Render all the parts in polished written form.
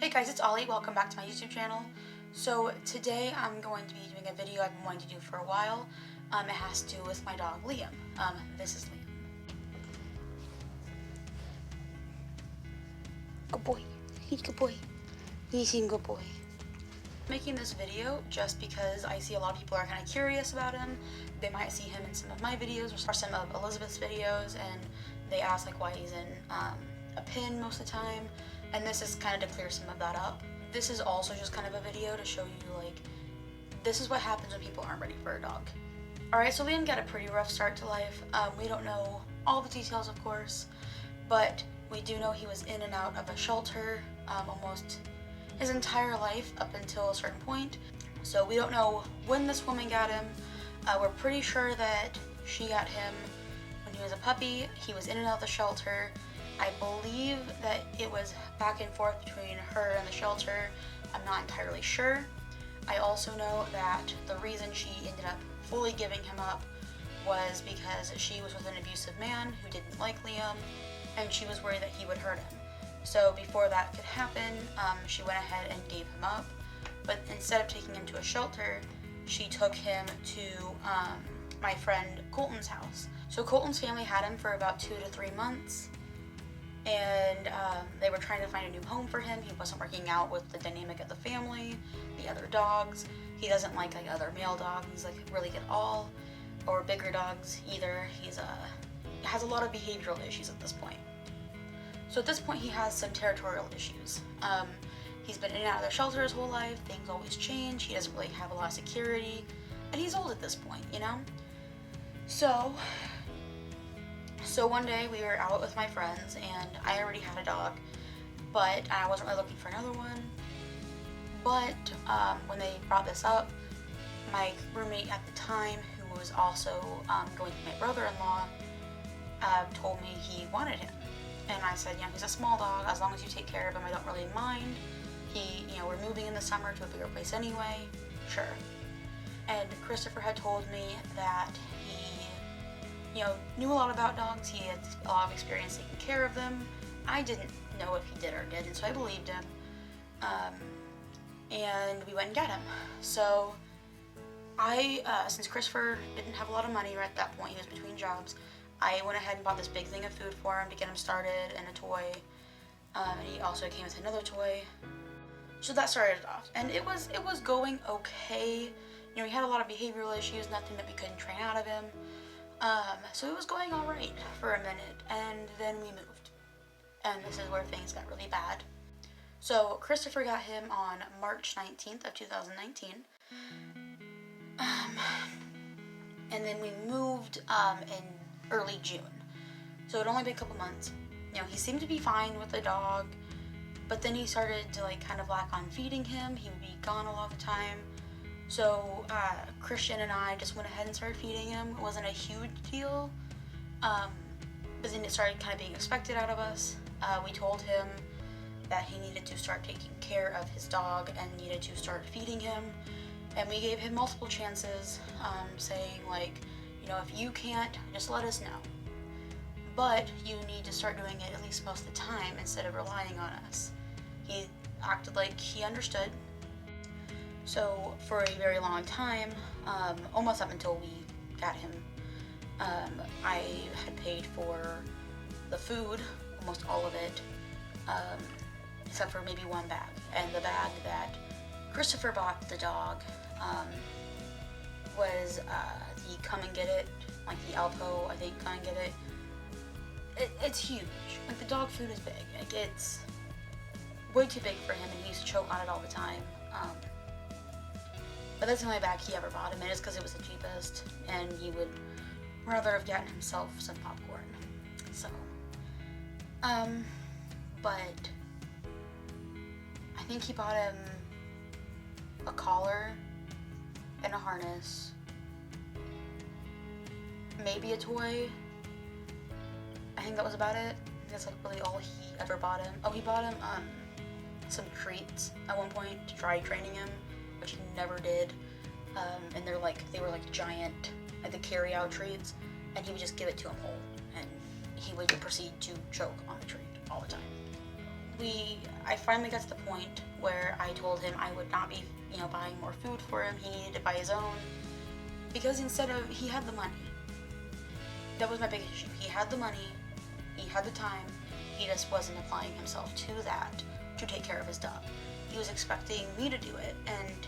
Hey guys, it's Ollie. Welcome back to my YouTube channel. So today I'm going to be doing a video I've been wanting to do for a while. It has to do with my dog Liam. This is Liam. Good boy. He's a good boy. He's a good boy. I'm making this video just because I see a lot of people are kind of curious about him. They might see him in some of my videos or some of Elizabeth's videos, and they ask like why he's in a pin most of the time. And this is kind of to clear some of that up. This is also just kind of a video to show you like, this is what happens when people aren't ready for a dog. Alright, so Liam got a pretty rough start to life. We don't know all the details, of course, but we do know he was in and out of a shelter almost his entire life up until a certain point. So we don't know when this woman got him. We're pretty sure that she got him when he was a puppy. He was in and out of the shelter. I believe that it was back and forth between her and the shelter. I'm not entirely sure. I also know that the reason she ended up fully giving him up was because she was with an abusive man who didn't like Liam, and she was worried that he would hurt him. So before that could happen, she went ahead and gave him up. But instead of taking him to a shelter, she took him to my friend Colton's house. So Colton's family had him for about 2 to 3 months. And they were trying to find a new home for him. He wasn't working out with the dynamic of the family, the other dogs. He doesn't like other male dogs, like really at all, or bigger dogs either. He has a lot of behavioral issues at this point. So at this point, he has some territorial issues. He's been in and out of the shelter his whole life. Things always change. He doesn't really have a lot of security, and he's old at this point, you know. So one day we were out with my friends, and I already had a dog, but I wasn't really looking for another one. But when they brought this up, my roommate at the time, who was also going to my brother-in-law, told me he wanted him. And I said, he's a small dog. As long as you take care of him, I don't really mind. We're moving in the summer to a bigger place anyway. Sure. And Christopher had told me that he knew a lot about dogs. He had a lot of experience taking care of them. I didn't know if he did or didn't, so I believed him. And we went and got him. So since Christopher didn't have a lot of money right at that point, he was between jobs, I went ahead and bought this big thing of food for him to get him started and a toy. And he also came with another toy. So that started it off. And it was going okay. He had a lot of behavioral issues, nothing that we couldn't train out of him. So it was going all right for a minute, and then we moved, and this is where things got really bad. So Christopher got him on March 19th of 2019, and then we moved in early June, so it'd only been a couple months. He seemed to be fine with the dog, but then he started to kind of lack on feeding him. He would be gone a lot of the time. So Christian and I just went ahead and started feeding him. It wasn't a huge deal, but then it started kind of being expected out of us. We told him that he needed to start taking care of his dog and needed to start feeding him, and we gave him multiple chances, saying if you can't, just let us know. But you need to start doing it at least most of the time instead of relying on us. He acted like he understood. So for a very long time, almost up until we got him, I had paid for the food, almost all of it, except for maybe one bag. And the bag that Christopher bought the dog was the Come and Get It, the Alpo, I think, Come and Get It. It's huge. The dog food is big. It's way too big for him, and he used to choke on it all the time. But that's the only bag he ever bought him, and it's because it was the cheapest, and he would rather have gotten himself some popcorn. So, but I think he bought him a collar and a harness, maybe a toy. I think that was about it. That's really all he ever bought him. Oh, he bought him some treats at one point to try training him, which he never did, and they were giant, the carry-out treats, and he would just give it to him whole, and he would proceed to choke on the treat all the time. I finally got to the point where I told him I would not be, buying more food for him. He needed it by his own. Because he had the money. That was my biggest issue. He had the money, he had the time, he just wasn't applying himself to that to take care of his dog. He was expecting me to do it, and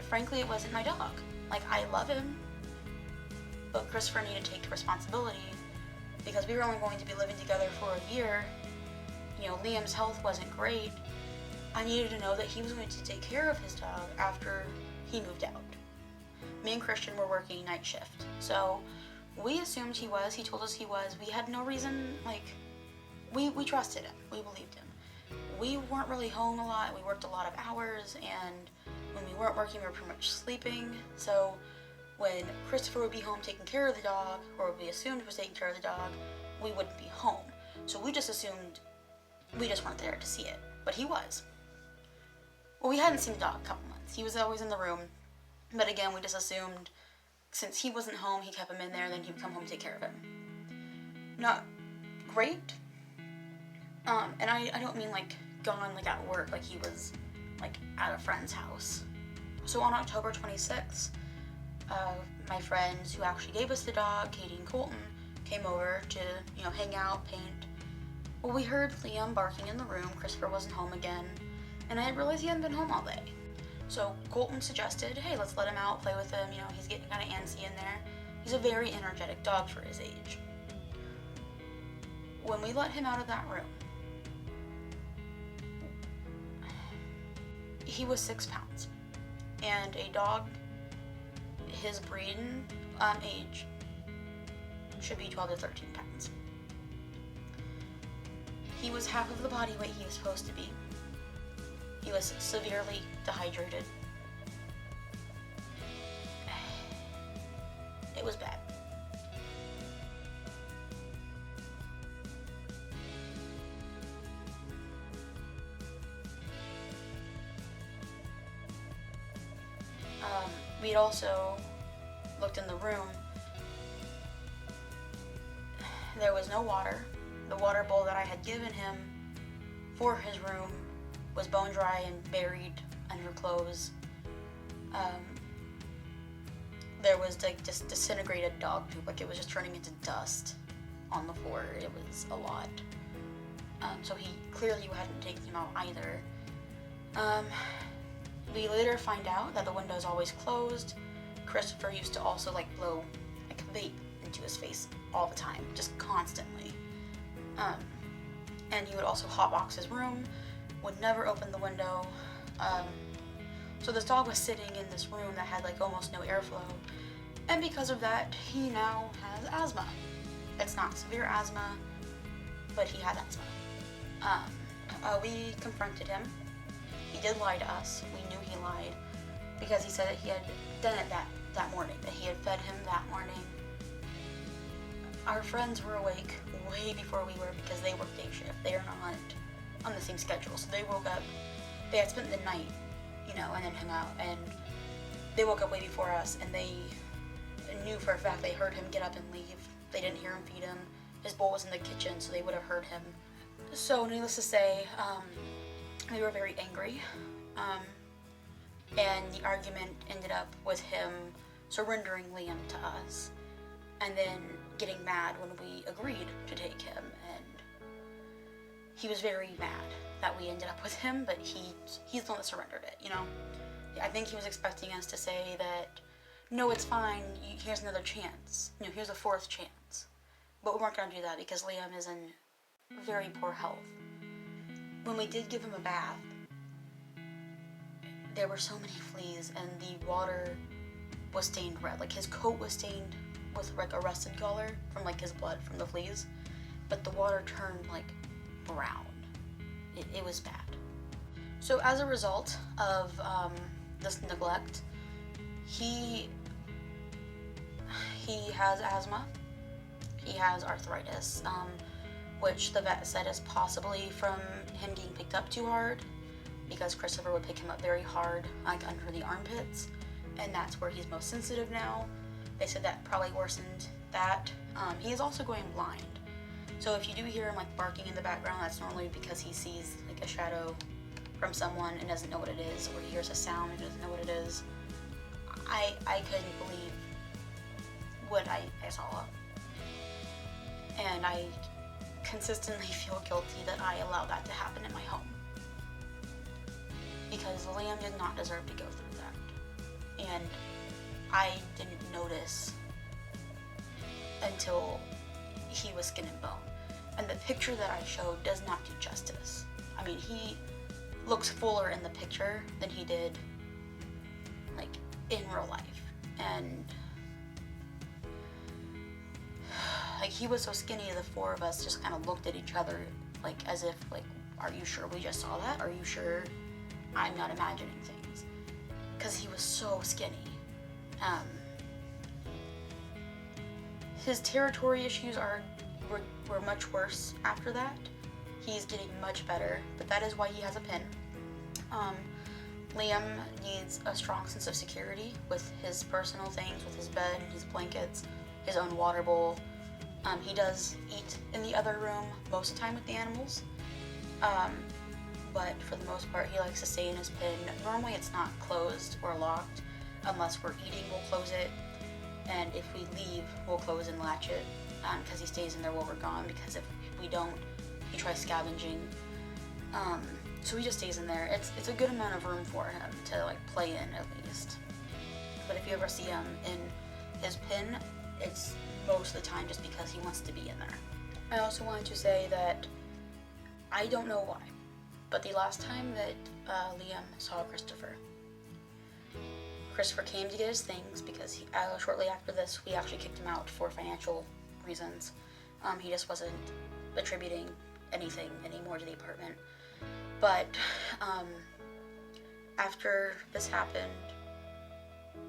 frankly, it wasn't my dog. Like, I love him, but Christopher needed to take responsibility because we were only going to be living together for a year. Liam's health wasn't great. I needed to know that he was going to take care of his dog after he moved out. Me and Christian were working night shift, so we assumed he was. He told us he was. We had no reason, we trusted him. We believed him. We weren't really home a lot. We worked a lot of hours, and when we weren't working, we were pretty much sleeping. So when Christopher would be home taking care of the dog, or we assumed he was taking care of the dog, we wouldn't be home. So we just assumed we just weren't there to see it. But he was. Well, we hadn't seen the dog in a couple months. He was always in the room. But again, we just assumed since he wasn't home, he kept him in there, then he would come home and take care of him. Not great. And I don't mean gone at work, he was at a friend's house. So on October 26th, my friends who actually gave us the dog, Katie and Colton, came over to, hang out, paint. Well, we heard Liam barking in the room. Christopher wasn't home again, and I had realized he hadn't been home all day. So Colton suggested, hey, let's let him out, play with him, he's getting kind of antsy in there. He's a very energetic dog for his age. When we let him out of that room, he was 6 pounds. And a dog, his breeding age, should be 12 to 13 pounds. He was half of the body weight he was supposed to be. He was severely dehydrated. It was bad. We'd also looked in the room. There was no water. The water bowl that I had given him for his room was bone dry and buried under clothes. There was just disintegrated dog poop, it was just turning into dust on the floor. It was a lot. So he clearly hadn't taken him out either. We later find out that the window's always closed. Christopher used to also blow vape into his face all the time, just constantly. And he would also hotbox his room, would never open the window. So this dog was sitting in this room that had almost no airflow, and because of that, he now has asthma. It's not severe asthma, but he had asthma. We confronted him. He did lie to us. We knew he lied because he said that he had done it that morning, that he had fed him that morning. Our friends were awake way before we were because they work day shift. They are not on the same schedule. So they woke up, they had spent the night, and then hung out, and they woke up way before us, and they knew for a fact they heard him get up and leave. They didn't hear him feed him. His bowl was in the kitchen, so they would have heard him. So needless to say, we were very angry, and the argument ended up with him surrendering Liam to us, and then getting mad when we agreed to take him, and he was very mad that we ended up with him, but he's the one that surrendered it, I think he was expecting us to say that, no, it's fine, here's another chance, here's a fourth chance. But we weren't going to do that because Liam is in very poor health. When we did give him a bath, there were so many fleas, and the water was stained red. His coat was stained with a rusted color from his blood from the fleas, but the water turned brown. It was bad. So as a result of this neglect, he has asthma. He has arthritis, which the vet said is possibly from him getting picked up too hard, because Christopher would pick him up very hard, under the armpits, and that's where he's most sensitive now. They said that probably worsened that. He is also going blind. So if you do hear him like barking in the background, that's normally because he sees like a shadow from someone and doesn't know what it is, or he hears a sound and doesn't know what it is. I couldn't believe what I saw. And I consistently feel guilty that I allowed that to happen in my home. Because Liam did not deserve to go through that. And I didn't notice until he was skin and bone. And the picture that I showed does not do justice. I mean, he looks fuller in the picture than he did, like, in real life. And like, he was so skinny, the four of us just kind of looked at each other like as if like, are you sure we just saw that? Are you sure I'm not imagining things? Because he was so skinny. His territory issues were much worse after that. He's getting much better, but that is why he has a pin. Liam needs a strong sense of security with his personal things, with his bed, his blankets, his own water bowl. He does eat in the other room most of the time with the animals, but for the most part he likes to stay in his pen. Normally it's not closed or locked. Unless we're eating, we'll close it, and if we leave, we'll close and latch it, because he stays in there while we're gone, because if we don't, he tries scavenging. So he just stays in there. It's a good amount of room for him to like play in, at least. But if you ever see him in his pen, it's most of the time just because he wants to be in there. I also wanted to say that I don't know why, but the last time that Liam saw Christopher came to get his things, because shortly after this we actually kicked him out for financial reasons. He just wasn't attributing anything anymore to the apartment. But after this happened,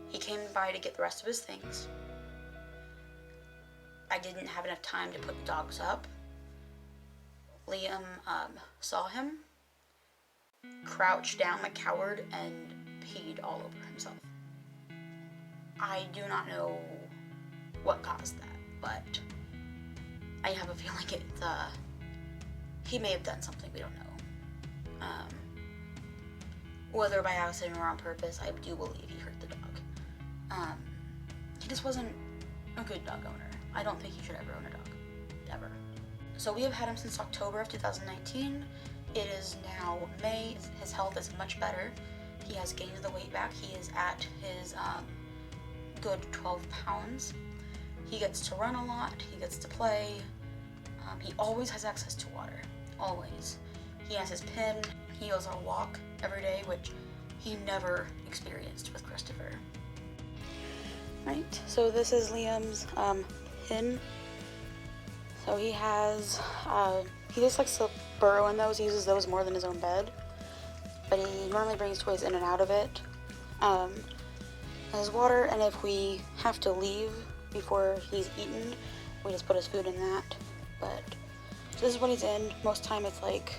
he came by to get the rest of his things. I didn't have enough time to put the dogs up. Liam saw him, crouched down like a coward, and peed all over himself. I do not know what caused that, but I have a feeling he may have done something we don't know. Whether by accident or on purpose, I do believe he hurt the dog. He just wasn't a good dog owner. I don't think he should ever own a dog, ever. So we have had him since October of 2019. It is now May. His health is much better. He has gained the weight back. He is at his good 12 pounds. He gets to run a lot. He gets to play. He always has access to water. Always. He has his pen. He goes on a walk every day, which he never experienced with Christopher. Right, so this is Liam's pen. So he has, he just likes to burrow in those. He uses those more than his own bed. But he normally brings toys in and out of it. His water, and if we have to leave before he's eaten, we just put his food in that. But so this is what he's in. Most time it's like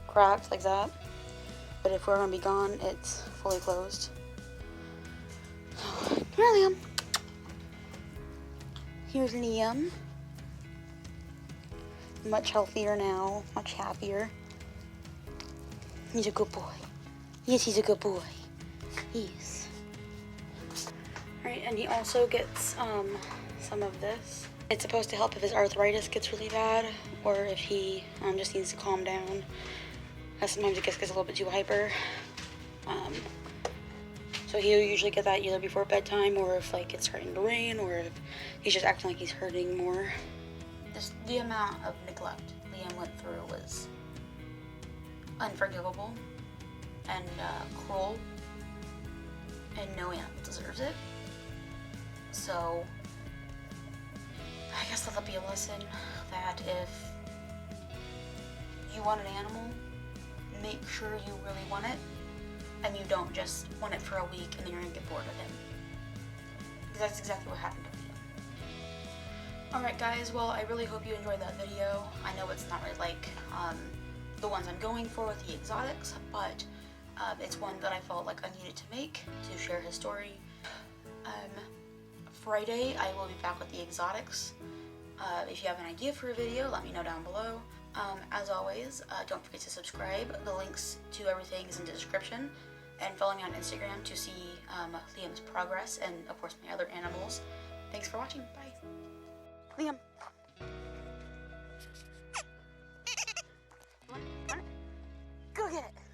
cracked like that. But if we're gonna be gone, it's fully closed. So, here Liam. Here's Liam. Much healthier now, much happier. He's a good boy. Yes, he's a good boy. Yes. Alright, and he also gets some of this. It's supposed to help if his arthritis gets really bad, or if he just needs to calm down. Sometimes it gets a little bit too hyper. So he'll usually get that either before bedtime, or if like it's starting to rain, or if he's just acting like he's hurting more. The amount of neglect Liam went through was unforgivable and cruel, and no animal deserves it. So I guess that'll be a lesson that if you want an animal, make sure you really want it, and you don't just want it for a week and then you're gonna get bored of him. Because that's exactly what happened to me. Alright guys, well I really hope you enjoyed that video. I know it's not really like the ones I'm going for with the exotics, but it's one that I felt like I needed to make to share his story. Friday I will be back with the exotics. If you have an idea for a video, let me know down below. As always, don't forget to subscribe. The links to everything is in the description. And follow me on Instagram to see Liam's progress and, of course, my other animals. Thanks for watching. Bye. Liam. Come on. Go get it.